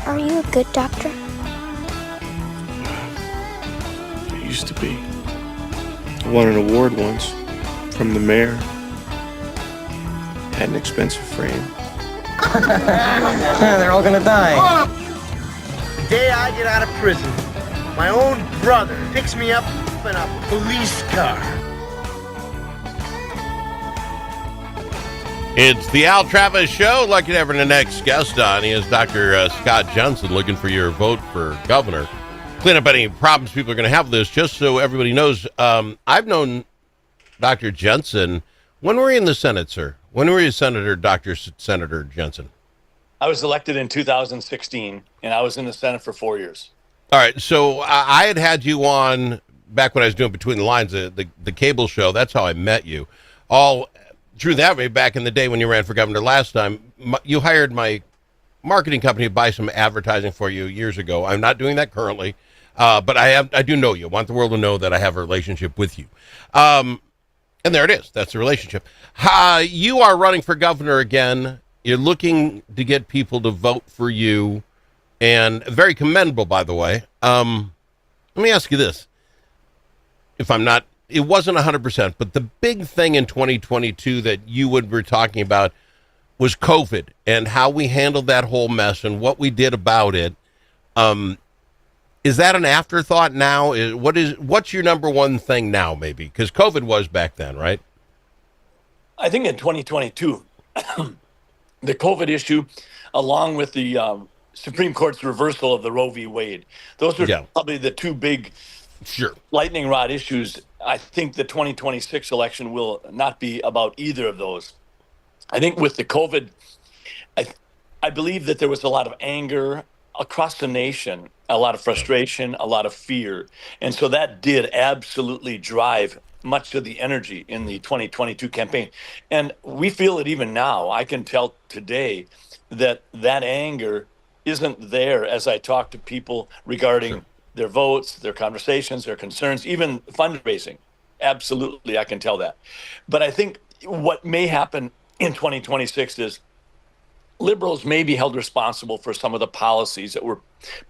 Are you a good doctor? I used to be. I won an award once from the mayor. Had an expensive frame. They're all gonna die. The day I get out of prison, my own brother picks me up in a police car. It's the Al Travis Show. Lucky to have our next guest on. He is Dr. Scott Jensen, looking for your vote for governor. Clean up any problems people are going to have with this. Just so everybody knows, I've known Dr. Jensen. When were you in the Senate, sir? When were you Senator, Senator Jensen? I was elected in 2016, and I was in the Senate for 4 years. All right, so I had you on back when I was doing Between the Lines, the cable show. That's how I met you. All through that way, back in the day when you ran for governor last time, you hired my marketing company to buy some advertising for you years ago. I'm not doing that currently, but I do know you. I want the world to know that I have a relationship with you. And there it is. That's the relationship. You are running for governor again. You're looking to get people to vote for you, and very commendable, by the way. Let me ask you this. If I'm not, it wasn't 100%, but the big thing in 2022 that you were talking about was COVID and how we handled that whole mess and what we did about it. Is that an afterthought now? What's your number one thing now, maybe? Because COVID was back then, right? I think in 2022, the COVID issue, along with the Supreme Court's reversal of the Roe v. Wade, those are probably the two big lightning rod issues. I think the 2026 election will not be about either of those. I think with the COVID, I believe that there was a lot of anger across the nation, a lot of frustration, a lot of fear. And so that did absolutely drive much of the energy in the 2022 campaign. And we feel it even now. I can tell today that anger isn't there as I talk to people regarding their votes, their conversations, their concerns, even fundraising. Absolutely, I can tell that. But I think what may happen in 2026 is liberals may be held responsible for some of the policies that were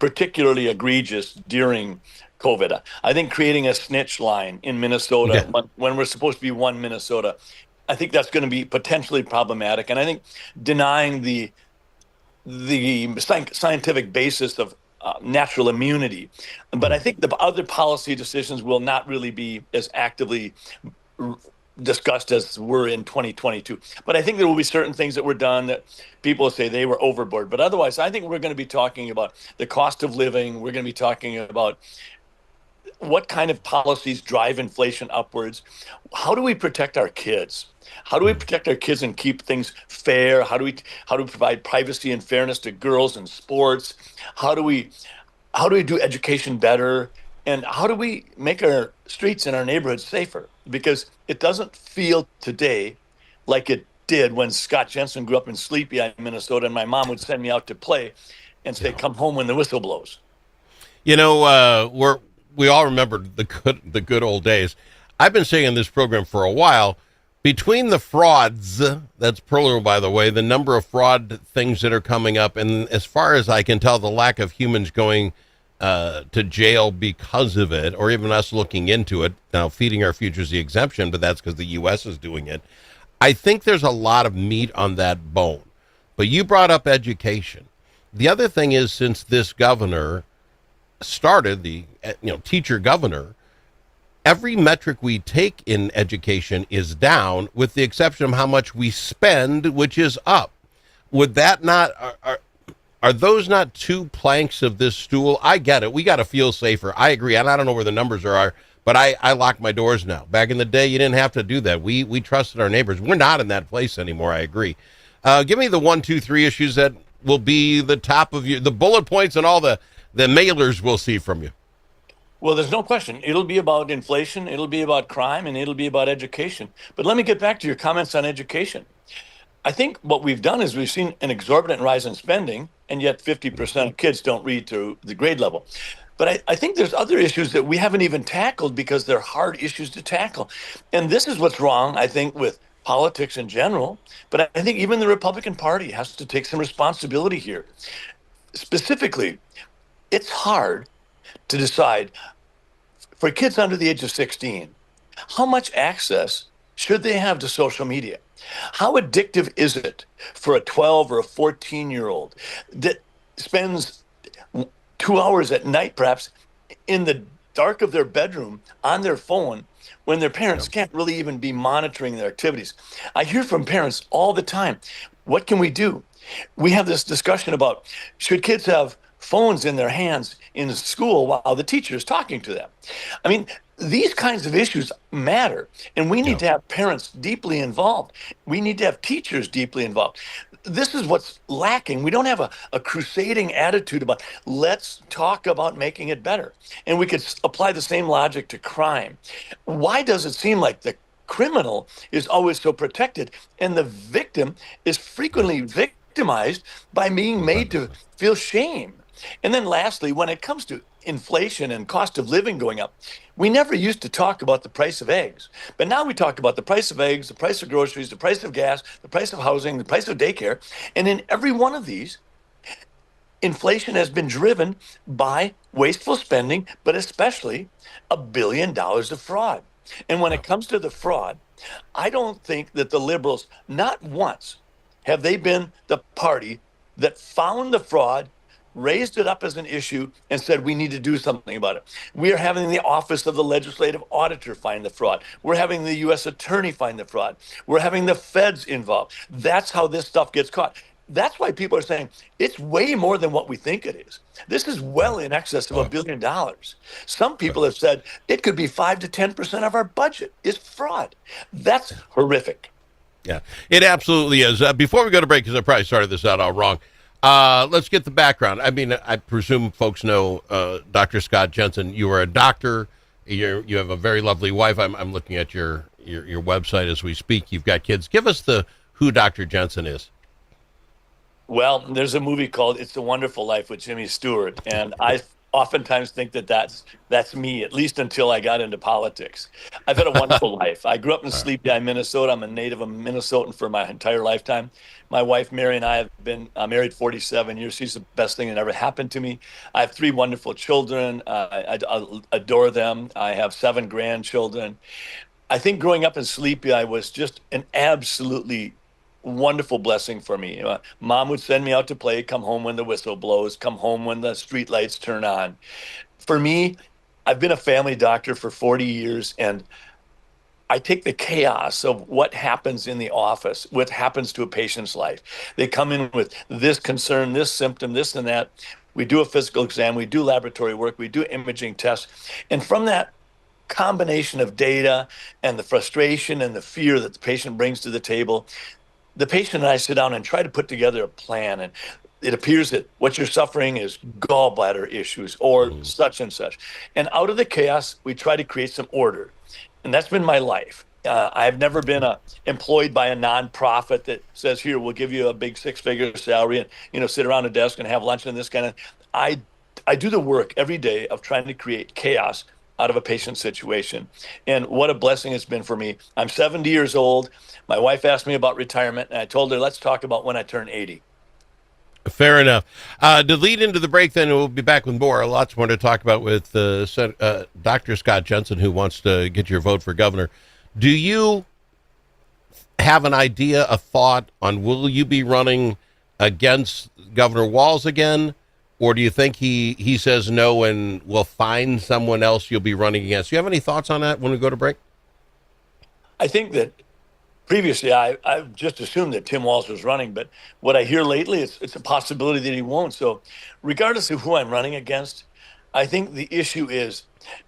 particularly egregious during COVID. I think creating a snitch line in Minnesota when we're supposed to be one Minnesota, I think that's going to be potentially problematic. And I think denying the scientific basis of natural immunity. But I think the other policy decisions will not really be as actively discussed as were in 2022. But I think there will be certain things that were done that people say they were overboard. But otherwise, I think we're going to be talking about the cost of living. We're going to be talking about what kind of policies drive inflation upwards. How do we protect our kids? How do we protect our kids and keep things fair? How do we provide privacy and fairness to girls in sports? How do we do education better? And how do we make our streets and our neighborhoods safer? Because it doesn't feel today like it did when Scott Jensen grew up in Sleepy Eye, Minnesota, and my mom would send me out to play and say, "Come home when the whistle blows." You know, we all remember the good old days. I've been saying in this program for a while, between the frauds, that's plural, by the way, the number of fraud things that are coming up, and as far as I can tell, the lack of humans going to jail because of it, or even us looking into it. Now, feeding our futures the exemption, but that's because the U.S. is doing it. I think there's a lot of meat on that bone. But you brought up education. The other thing is, since this governor started, the teacher governor, every metric we take in education is down, with the exception of how much we spend, which is up. Would that not... Are those not two planks of this stool? I get it. We got to feel safer. I agree. And I don't know where the numbers are, but I lock my doors now. Back in the day, you didn't have to do that. We trusted our neighbors. We're not in that place anymore. I agree. Give me the 1, 2, 3 issues that will be the top of the bullet points and all the mailers we'll see from you. Well, there's no question. It'll be about inflation. It'll be about crime, and it'll be about education. But let me get back to your comments on education. I think what we've done is we've seen an exorbitant rise in spending, and yet 50% of kids don't read to the grade level. But I think there's other issues that we haven't even tackled because they're hard issues to tackle. And this is what's wrong, I think, with politics in general. But I think even the Republican Party has to take some responsibility here. specifically, it's hard to decide for kids under the age of 16, how much access should they have to social media? How addictive is it for a 12 or a 14-year-old that spends 2 hours at night, perhaps, in the dark of their bedroom on their phone when their parents can't really even be monitoring their activities? I hear from parents all the time, what can we do? We have this discussion about, should kids have phones in their hands in school while the teacher is talking to them? I mean, these kinds of issues matter, and we need to have parents deeply involved. We need to have teachers deeply involved. This is what's lacking. We don't have a crusading attitude about let's talk about making it better. And we could apply the same logic to crime. Why does it seem like the criminal is always so protected and the victim is frequently victimized by being made to feel shame? And then lastly, when it comes to inflation and cost of living going up, we never used to talk about the price of eggs. But now we talk about the price of eggs, the price of groceries, the price of gas, the price of housing, the price of daycare. And in every one of these, inflation has been driven by wasteful spending, but especially $1 billion of fraud. And when it comes to the fraud, I don't think that the liberals, not once have they been the party that found the fraud, raised it up as an issue, and said we need to do something about it. We are having the Office of the Legislative Auditor find the fraud. We're having the U.S. Attorney find the fraud. We're having the feds involved. That's how this stuff gets caught. That's why people are saying it's way more than what we think it is. This is well in excess of $1 billion. Some people have said it could be 5 to 10% of our budget is fraud. That's horrific. Yeah, it absolutely is. Before we go to break, because I probably started this out all wrong, let's get the background. I mean, I presume folks know Dr. Scott Jensen. You are a doctor. You have a very lovely wife. I'm looking at your website as we speak. You've got kids. Give us who Dr. Jensen is. Well, there's a movie called It's a Wonderful Life with Jimmy Stewart, and I oftentimes think that's me, at least until I got into politics. I've had a wonderful life. I grew up in Sleepy Eye, Minnesota. I'm a native of Minnesotan for my entire lifetime. My wife, Mary, and I have been married 47 years. She's the best thing that ever happened to me. I have 3 wonderful children. I adore them. I have 7 grandchildren. I think growing up in Sleepy Eye was just an absolutely wonderful blessing for me. Mom would send me out to play, come home when the whistle blows, come home when the street lights turn on. For me, I've been a family doctor for 40 years, and I take the chaos of what happens in the office, what happens to a patient's life. They come in with this concern, this symptom, this and that. We do a physical exam, we do laboratory work, we do imaging tests. And from that combination of data and the frustration and the fear that the patient brings to the table, the patient and I sit down and try to put together a plan. And it appears that what you're suffering is gallbladder issues or such and such. And out of the chaos, we try to create some order. And that's been my life. I've never been employed by a nonprofit that says, here, we'll give you a big 6-figure salary and, sit around a desk and have lunch and this kind of. I do the work every day of trying to create chaos out of a patient situation. And what a blessing it's been for me. I'm 70 years old. My wife asked me about retirement, and I told her, let's talk about when I turn 80. Fair enough. To lead into the break, then we'll be back with more. Lots more to talk about with Dr. Scott Jensen, who wants to get your vote for governor. Do you have an idea, a thought on will you be running against Governor Walz again? Or do you think he says no and will find someone else you'll be running against? Do you have any thoughts on that when we go to break? I think that previously I just assumed that Tim Walz was running, but what I hear lately, it's a possibility that he won't. So regardless of who I'm running against, I think the issue is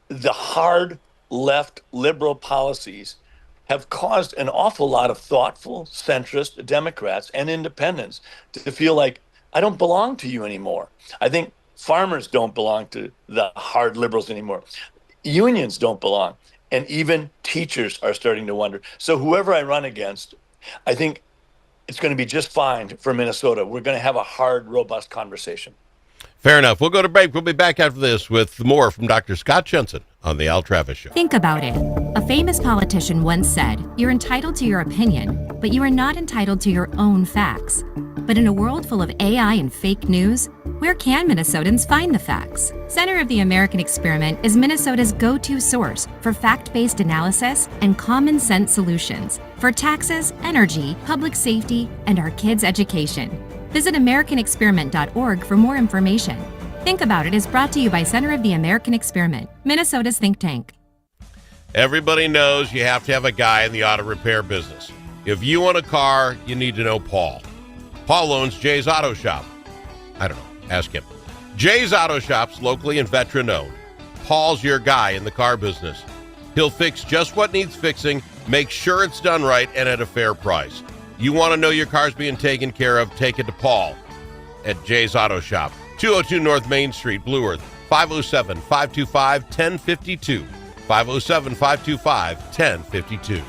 the hard left liberal policies have caused an awful lot of thoughtful, centrist Democrats and independents to feel like, I don't belong to you anymore. I think farmers don't belong to the hard liberals anymore. Unions don't belong. And even teachers are starting to wonder. So whoever I run against, I think it's going to be just fine for Minnesota. We're going to have a hard, robust conversation. Fair enough. We'll go to break. We'll be back after this with more from Dr. Scott Jensen on The Al Travis Show. Think about it. A famous politician once said, "You're entitled to your opinion, but you are not entitled to your own facts." But in a world full of AI and fake news, where can Minnesotans find the facts? Center of the American Experiment is Minnesota's go-to source for fact-based analysis and common sense solutions for taxes, energy, public safety, and our kids' education. Visit AmericanExperiment.org for more information. Think About It is brought to you by Center of the American Experiment, Minnesota's think tank. Everybody knows you have to have a guy in the auto repair business. If you want a car, you need to know Paul. Paul owns Jay's Auto Shop. I don't know. Ask him. Jay's Auto Shop's locally and veteran-owned. Paul's your guy in the car business. He'll fix just what needs fixing, make sure it's done right, and at a fair price. You want to know your car's being taken care of, take it to Paul at Jay's Auto Shop. 202 North Main Street, Blue Earth, 507-525-1052. 507-525-1052.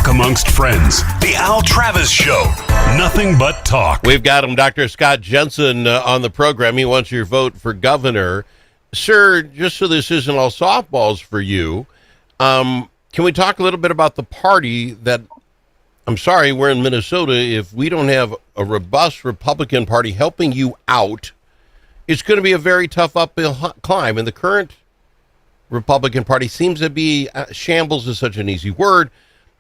Amongst friends, the Al Travis Show. Nothing but talk. We've got him, Dr. Scott Jensen, on the program. He wants your vote for governor. Sir, just so this isn't all softballs for you, can we talk a little bit about the party that, I'm sorry, we're in Minnesota. If we don't have a robust Republican Party helping you out, it's going to be a very tough uphill climb. And the current Republican Party seems to be, shambles is such an easy word,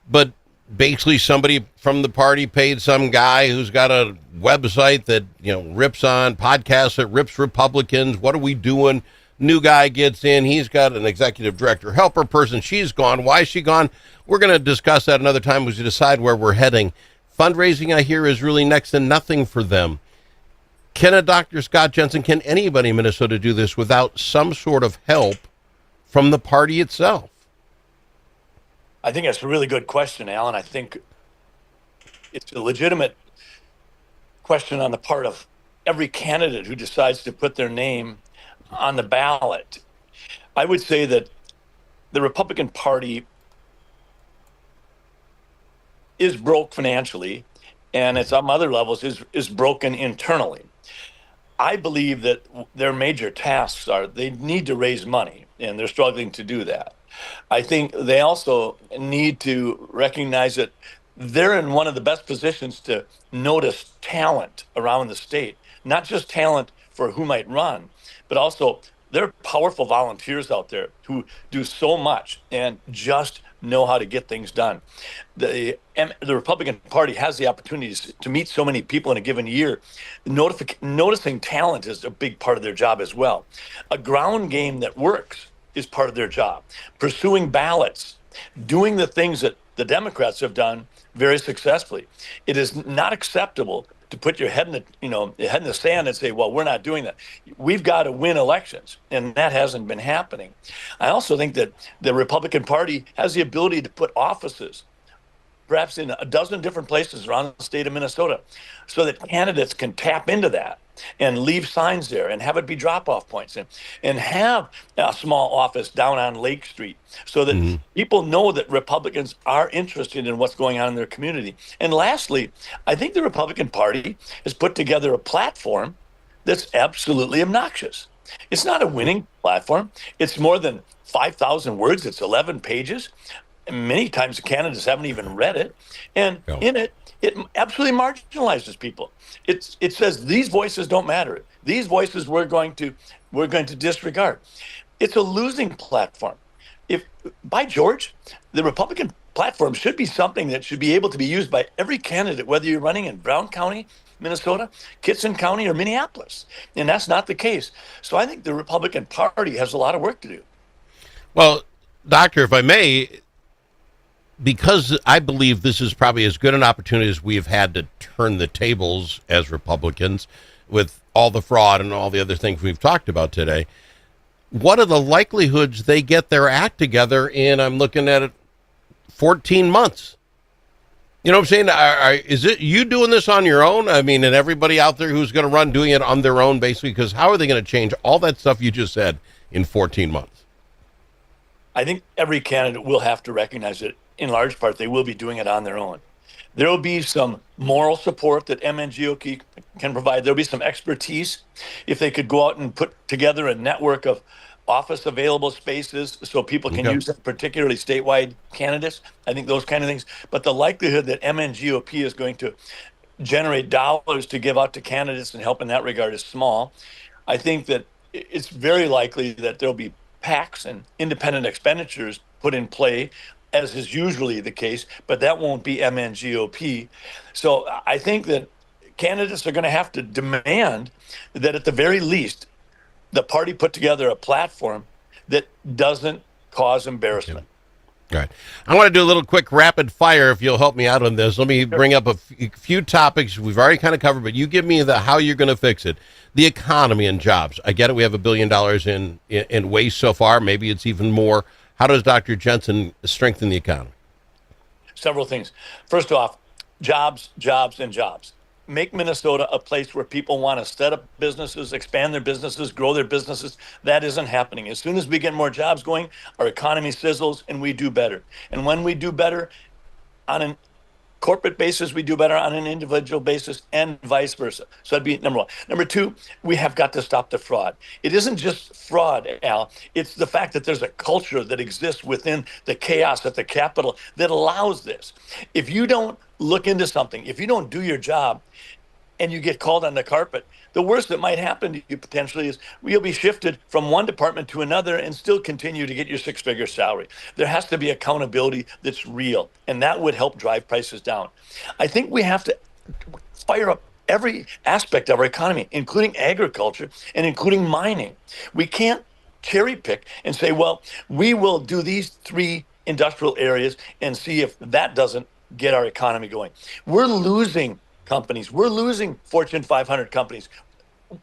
but basically somebody from the party paid some guy who's got a website that, rips on podcasts that rips Republicans. What are we doing? New guy gets in. He's got an executive director helper person. She's gone. Why is she gone? We're going to discuss that another time as we decide where we're heading. Fundraising, I hear, is really next to nothing for them. Can a Dr. Scott Jensen, can anybody in Minnesota do this without some sort of help from the party itself? I think that's a really good question, Alan. I think it's a legitimate question on the part of every candidate who decides to put their name on the ballot. I would say that the Republican Party is broke financially, and at some other levels is broken internally. I believe that their major tasks are they need to raise money, and they're struggling to do that. I think they also need to recognize that they're in one of the best positions to notice talent around the state, not just talent for who might run, but also there are powerful volunteers out there who do so much and just know how to get things done. The Republican Party has the opportunities to meet so many people in a given year. Noticing talent is a big part of their job as well. A ground game that works is part of their job. Pursuing ballots, doing the things that the Democrats have done very successfully. It is not acceptable to put your head in your head in the sand and say, well, we're not doing that. We've got to win elections, and that hasn't been happening. I also think that the Republican Party has the ability to put offices perhaps in a dozen different places around the state of Minnesota, so that candidates can tap into that and leave signs there and have it be drop-off points, and have a small office down on Lake Street so that people know that Republicans are interested in what's going on in their community. And lastly, I think the Republican Party has put together a platform that's absolutely obnoxious. It's not a winning platform. It's more than 5,000 words. It's 11 pages. Many times the candidates haven't even read it, and in it absolutely marginalizes people. It says these voices don't matter. These voices we're going to disregard. It's a losing platform. If by George, the Republican platform should be something that should be able to be used by every candidate, whether you're running in Brown County, Minnesota, Kitson County, or Minneapolis, and that's not the case. So I think the Republican Party has a lot of work to do. Well, Doctor, if I may, because I believe this is probably as good an opportunity as we've had to turn the tables as Republicans with all the fraud and all the other things we've talked about today, what are the likelihoods they get their act together in, I'm looking at it, 14 months? You know what I'm saying? Is it you doing this on your own? I mean, and everybody out there who's going to run doing it on their own, basically, because how are they going to change all that stuff you just said in 14 months? I think every candidate will have to recognize that in large part, they will be doing it on their own. There will be some moral support that MNGOP can provide. There'll be some expertise if they could go out and put together a network of office available spaces so people can use that, particularly statewide candidates. I think those kind of things. But the likelihood that MNGOP is going to generate dollars to give out to candidates and help in that regard is small. I think that it's very likely that there'll be PACs and independent expenditures put in play, as is usually the case, but that won't be MNGOP. So I think that candidates are going to have to demand that at the very least, the party put together a platform that doesn't cause embarrassment. All right. I want to do a little quick rapid fire if you'll help me out on this. Let me bring up a few topics we've already kind of covered, but you give me the how you're going to fix it. The economy and jobs. I get it. We have $1 billion in waste so far. Maybe it's even more. How does Dr. Jensen strengthen the economy? Several things. First off, jobs, jobs, and jobs. Make Minnesota a place where people want to set up businesses, expand their businesses, grow their businesses. That isn't happening. As soon as we get more jobs going, our economy sizzles and we do better. And when we do better on a corporate basis, we do better on an individual basis, and vice versa. So that'd be number one. Number two, we have got to stop the fraud. It isn't just fraud, Al. It's the fact that there's a culture that exists within the chaos at the Capitol that allows this. If you don't look into something, if you don't do your job, and you get called on the carpet, the worst that might happen to you potentially is you'll be shifted from one department to another and still continue to get your six-figure salary. There has to be accountability that's real, and that would help drive prices down. I think we have to fire up every aspect of our economy, including agriculture and including mining. We can't cherry pick and say, well, we will do these 3 industrial areas and see if that doesn't get our economy going. We're losing companies. We're losing Fortune 500 companies.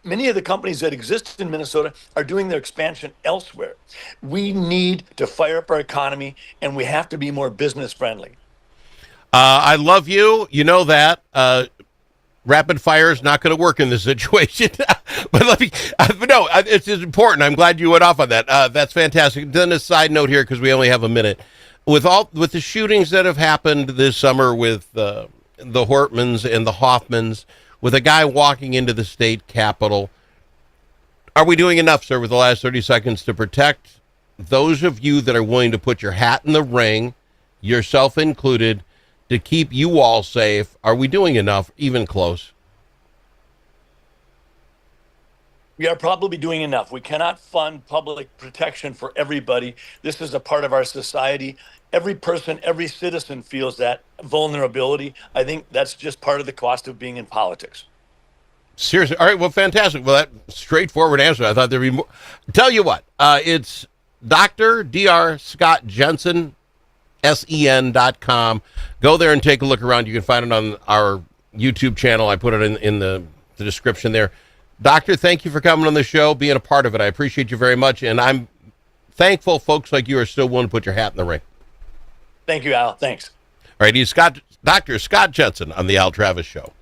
Many of the companies that exist in Minnesota are doing their expansion elsewhere. We need to fire up our economy, and we have to be more business friendly. I love you. You know that. Rapid fire is not going to work in this situation. But let me, no, it's important. I'm glad you went off on that. That's fantastic. Then a side note here, because we only have a minute. With the shootings that have happened this summer with the Hortmans and the Hoffmans, with a guy walking into the state capitol, are we doing enough, sir, with the last 30 seconds to protect those of you that are willing to put your hat in the ring, yourself included, to keep you all safe, are we doing enough, even close? We are probably doing enough. We cannot fund public protection for everybody. This is a part of our society. Every person, every citizen feels that vulnerability. I think that's just part of the cost of being in politics. Seriously. All right. Well, fantastic. Well, that straightforward answer. I thought there'd be more. Tell you what, it's Dr. Scott Jensen, sen.com. Go there and take a look around. You can find it on our YouTube channel. I put it in the description there. Doctor, thank you for coming on the show, being a part of it. I appreciate you very much, and I'm thankful folks like you are still willing to put your hat in the ring. Thank you, Al. Thanks. All right, he's Dr. Scott Jensen on the Al Travis Show.